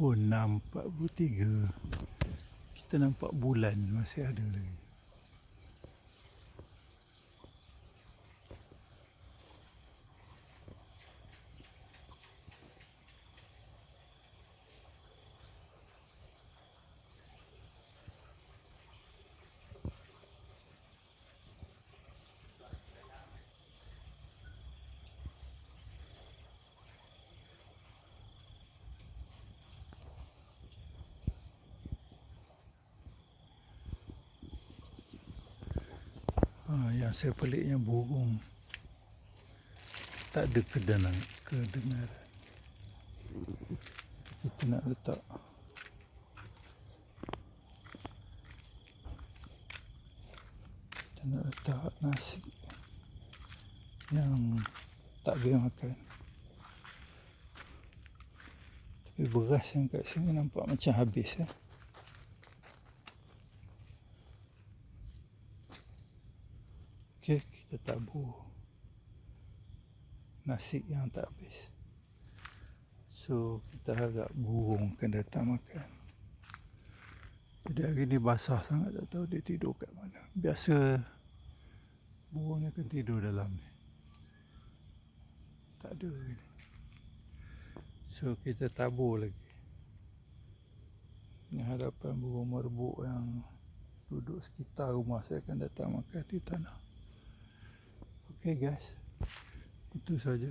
Pukul 6.43 kita nampak bulan masih ada lagi. Yang saya peliknya burung tak ada kedengaran. Kita nak letak nasi yang tak boleh makan. Tapi beras yang kat sini nampak macam habis ya. Okey, kita tabur nasi yang tak habis. So, kita harap burung akan datang makan. Jadi hari ni basah sangat, tak tahu dia tidur kat mana. Biasa burung ni akan tidur dalam ni. Tak ada hari ni. So, kita tabur lagi. Ini harapan burung merbuk yang duduk sekitar rumah saya akan datang makan di tanah. Okay guys, itu saja.